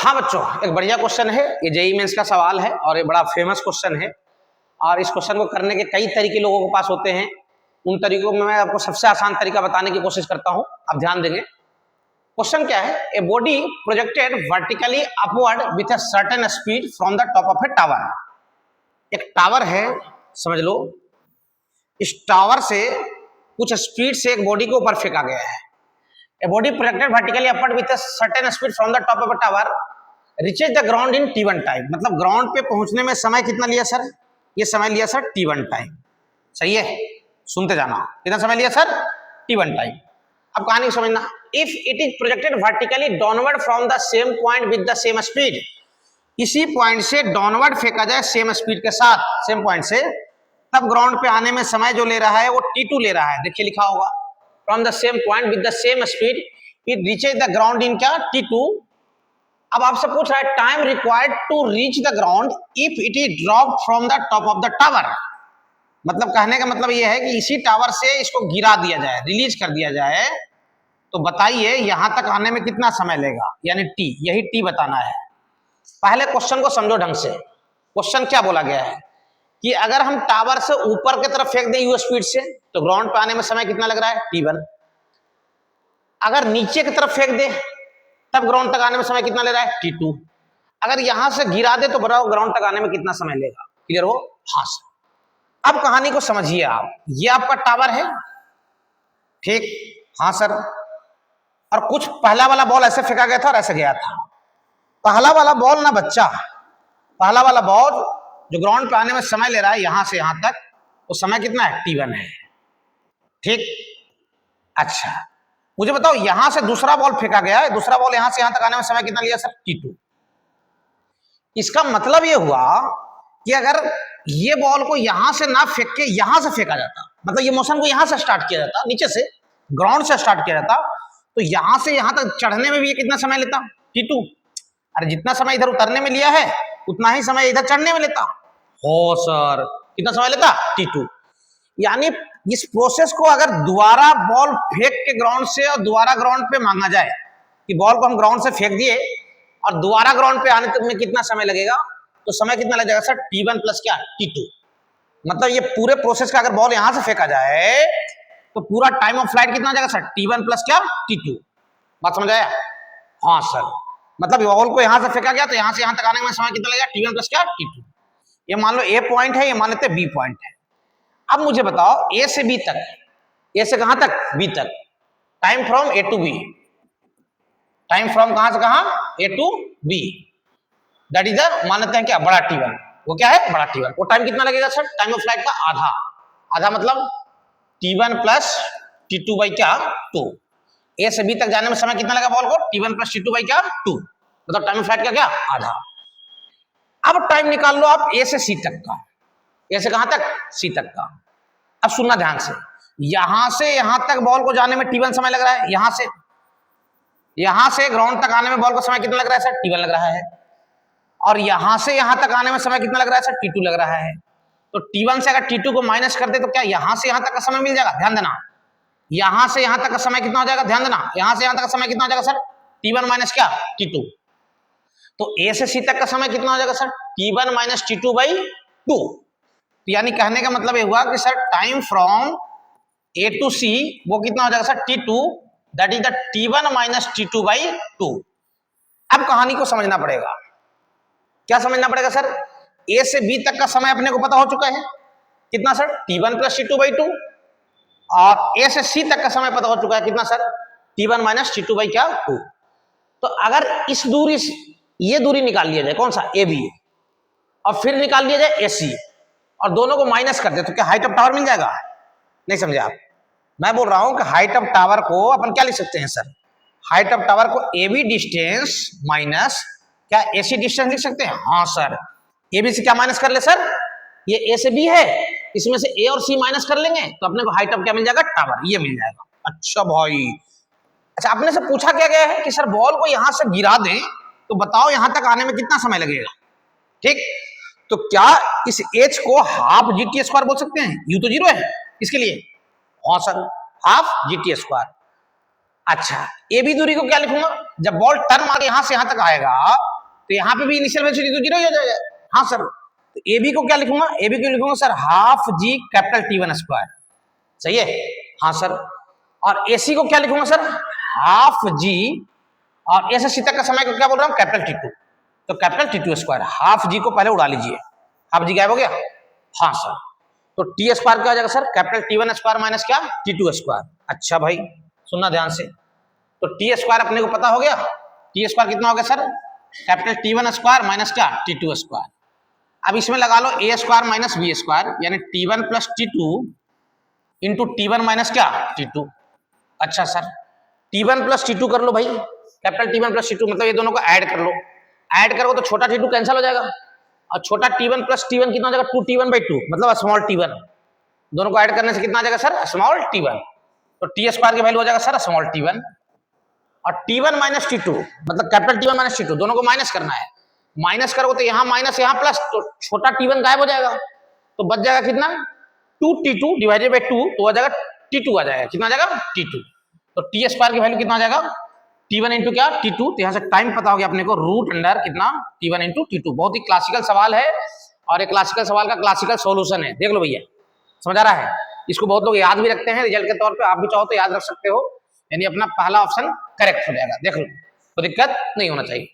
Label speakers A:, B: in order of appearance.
A: हाँ बच्चों, एक बढ़िया क्वेश्चन है। ये जेईई मेंस का सवाल है और ये बड़ा फेमस क्वेश्चन है और इस क्वेश्चन को करने के कई तरीके लोगों के पास होते हैं। उन तरीकों में मैं आपको सबसे आसान तरीका बताने की कोशिश करता हूं। आप ध्यान देंगे। क्वेश्चन क्या है? A body projected vertically upward with a certain speed from the top of A tower. एक टावर है, समझ लो। इस टावर से कुछ स्पीड से एक बॉडी को ऊपर फेंका गया है। A body projected vertically upward with a certain speed from the top of a tower reaches the ground in t1 time। मतलब ग्राउंड पे पहुंचने में समय कितना लिया सर? ये समय लिया सर t1 टाइम। सही है, सुनते जाना। कितना समय लिया सर? t1 time. अब कहानी समझना। If it is projected vertically downward from the same point with the same speed, इसी पॉइंट से डाउनवर्ड फेंका जाए सेम स्पीड के साथ, सेम पॉइंट से, तब ग्राउंड पे आने में समय जो ले रहा है वो t2 ले रहा है। देखिए लिखा होगा, from the same point with the same speed it reaches the ground in क्या? t2। अब आपसे पूछ रहा है time required to reach the ground if it is drop from the top of the tower. मतलब कहने का मतलब यह है कि इसी टावर से इसको गिरा दिया जाए, रिलीज कर दिया जाए, तो बताइए यहां तक आने में कितना समय लेगा, यानी टी। यही टी बताना है। पहले क्वेश्चन को समझो ढंग से। क्वेश्चन क्या बोला गया है कि अगर हम टावर से ऊपर की तरफ फेंक दें यू स्पीड से, तो ग्राउंड पे आने में समय कितना लग रहा है? t1। अगर नीचे की तरफ फेंक दे तब ग्राउंड तक आने में समय कितना ले रहा है? t2। अगर यहां से गिरा दे तो बताओ ग्राउंड तक आने में कितना समय लेगा? क्लियर हो? हाँ सर। अब कहानी को समझिए आप। ये आपका टावर है, ठीक? हाँ सर। और कुछ पहला वाला बॉल ऐसे फेंका गया था और ऐसे गया था। पहला वाला बॉल ना बच्चा, पहला वाला बॉल जो ग्राउंड पे आने में समय ले रहा है यहां से यहां तक, वो समय कितना है? t1 है, ठीक? अच्छा, मुझे बताओ यहां से दूसरा बॉल फेंका गया है, दूसरा बॉल यहां से यहां तक आने में समय कितना लिया सर? t2। इसका मतलब ये हुआ कि अगर ये बॉल को यहां से ना फेंक के यहां से फेंका जाता, मतलब ये मोशन को यहां से स्टार्ट किया जाता, नीचे से ग्राउंड से स्टार्ट किया जाता, तो यहां से यहां तक चढ़ने में भी ये कितना समय लेता? t2। अरे जितना समय इधर उतरने में लिया है उतना ही समय इधर चढ़ने में लेता। हो सर, कितना समय लेता? t2। यानी इस प्रोसेस को अगर दोबारा बॉल फेंक के ग्राउंड से और दोबारा ग्राउंड पे मांगा जाए कि बॉल को हम ग्राउंड से फेंक दिए और दोबारा ग्राउंड पे आने तक में कितना समय लगेगा, तो समय कितना लग जाएगा सर? t1 प्लस क्या? t2। मतलब ये पूरे प्रोसेस का अगर बॉल यहां से फेंका जाए तो पूरा टाइम ऑफ फ्लाइट कितना हो जाएगा सर? t1 प्लस क्या? t2। बात समझ आया? हाँ सर। मतलब बॉल को यहां से फेंका गया तो यहां से यहां तक आने में समय कितना लगेगा? t1 प्लस क्या? t2। ये मान लो ए पॉइंट है, ये मान लेते बी पॉइंट है। अब मुझे बताओ ए से बी तक, ए से कहां तक? बी तक, time from A to B, time from कहां से कहां? A to B, that is the, मान लेते हैं क्या? बड़ा t1। वो क्या है? बड़ा t1। वो टाइम कितना लगेगा सर? टाइम ऑफ फ्लाइट का आधा। आधा मतलब t1 प्लस t2 बाई क्या? 2। ए से बी तक जाने में समय कितना लगा बॉल को? t1 प्लस t2 बाई क्या? 2। मतलब टाइम ऑफ फ्लाइट का क्या? आधा। अब टाइम निकाल लो आप ए से सी तक का। ए से कहां तक? सी तक का। अब सुनना ध्यान से, यहां से यहां तक बॉल को जाने में t1 समय लग रहा है, यहां से ग्राउंड तक आने में बॉल को समय कितना लग रहा है सर? t1 लग रहा है। और यहां से यहां तक आने में समय कितना लग रहा है सर? t2 लग रहा है। तो t1 से अगर t2 को माइनस कर दे तो क्या यहां से यहां तक का समय मिल जाएगा? ध्यान देना, यहां से यहां तक का समय कितना हो जाएगा? ध्यान देना, यहां से यहां तक का समय कितना हो जाएगा सर? t1 माइनस क्या? t2। तो ए से सी तक का समय कितना हो जाएगा sir? t1 minus t2 by 2। यानी कहने का मतलब ये हुआ कि sir time from A to C वो कितना हो जाएगा sir? t2, that is the t1 minus t2 by 2। अब कहानी को समझना पड़ेगा। क्या समझना पड़ेगा सर? ए से बी तक का समय अपने को पता हो चुका है, कितना sir? t1 plus t2 by 2। और ए से सी तक का समय पता हो चुका है, कितना sir? t1 minus t2 by क्या? 2। तो अगर इस दूरी, ये दूरी निकाल लिया जाए, कौन सा? ए बी, और फिर निकाल लिया जाए ए सी, और दोनों को माइनस कर दे तो क्या हाइट ऑफ टावर मिल जाएगा? नहीं समझे आप? मैं बोल रहा हूं कि हाइट ऑफ टावर को अपन क्या लिख सकते हैं सर? हाइट ऑफ टावर को ए बी डिस्टेंस माइनस क्या ए सी डिस्टेंस लिख सकते हैं? हाँ सर। ए बी से क्या माइनस कर ले सर? ये ए से बी है, इसमें से ए और सी माइनस कर लेंगे तो अपने को हाइट ऑफ क्या मिल जाएगा? टावर, ये मिल जाएगा। अच्छा भाई, अच्छा आपने से पूछा क्या गया है कि सर बॉल को यहां से गिरा दें तो बताओ यहां तक आने में कितना समय लगेगा, ठीक? तो क्या इस एच को हाफ जीटी स्क्वायर बोल सकते हैं? यू तो जीरो है इसके लिए। हाँ सर, हाफ जीटी स्क्वायर। अच्छा, ए बी दूरी को क्या लिखूंगा? जब बॉल टर्न मार यहां से यहां तक आएगा तो यहाँ पे भी इनिशियल वेलोसिटी तो जीरो ही हो जाएगा। हाँ सर, तो ए बी को क्या लिखूंगा, ए बी को लिखूंगा sir half G capital T1 square, सही है। हाँ सर, और ए सी को क्या लिखूंगा सर हाफ जी, और ए से सी तक का समय को क्या बोल रहा हूँ कैपिटल T2, तो कैपिटल T2 स्क्वायर। हाफ जी को पहले उड़ा लीजिए, हाफ जी गायब हो गया। हाँ सर, तो टी स्क्वायर क्या हो जाएगा sir capital T1 square minus क्या T2 स्क्वायर। अच्छा भाई सुनना ध्यान से, तो टी स्क्वायर अपने को पता हो गया, टी स्क्वायर कितना हो गया sir capital T1 square minus क्या T2 स्क्वायर। अब इसमें लगा लो ए स्क्वायर माइनस बी स्क्वायर, यानी T1 plus T2 into T1 minus क्या T2। अच्छा सर, T1 प्लस T2 कर लो भाई, कैपिटल T1 प्लस T2 मतलब ये दोनों को ऐड कर लो, ऐड करो तो छोटा T2 कैंसिल हो जाएगा, और छोटा T1 प्लस T1 कितना हो जाएगा 2T1/2 मतलब स्मॉल T1, दोनों को ऐड करने से कितना आ जाएगा सर स्मॉल T1, तो टी स्क्वायर की वैल्यू हो जाएगा सर स्मॉल T1, और T1 माइनस T2 मतलब कैपिटल T1 माइनस T2 दोनों को माइनस करना है, माइनस करोगे तो यहाँ माइनस यहाँ प्लस, तो छोटा T1 गायब हो जाएगा, तो बच जाएगा कितना 2T2 डिवाइडेड बाई 2, तो आ जाएगा T2 आ जाएगा, कितना आ जाएगा T2, तो टी स्क्वायर की वैल्यू कितना आ जाएगा T1 इंटू क्या T2, तो यहाँ से टाइम पता हो गया अपने को रूट अंडर कितना T1 इंटू T2। बहुत ही क्लासिकल सवाल है, और एक क्लासिकल सवाल का क्लासिकल सॉल्यूशन है, देख लो भैया समझ आ रहा है। इसको बहुत लोग याद भी रखते हैं रिजल्ट के तौर पे, आप भी चाहो तो याद रख सकते हो, यानी अपना पहला ऑप्शन करेक्ट हो जाएगा, देख लो, कोई दिक्कत नहीं होना चाहिए।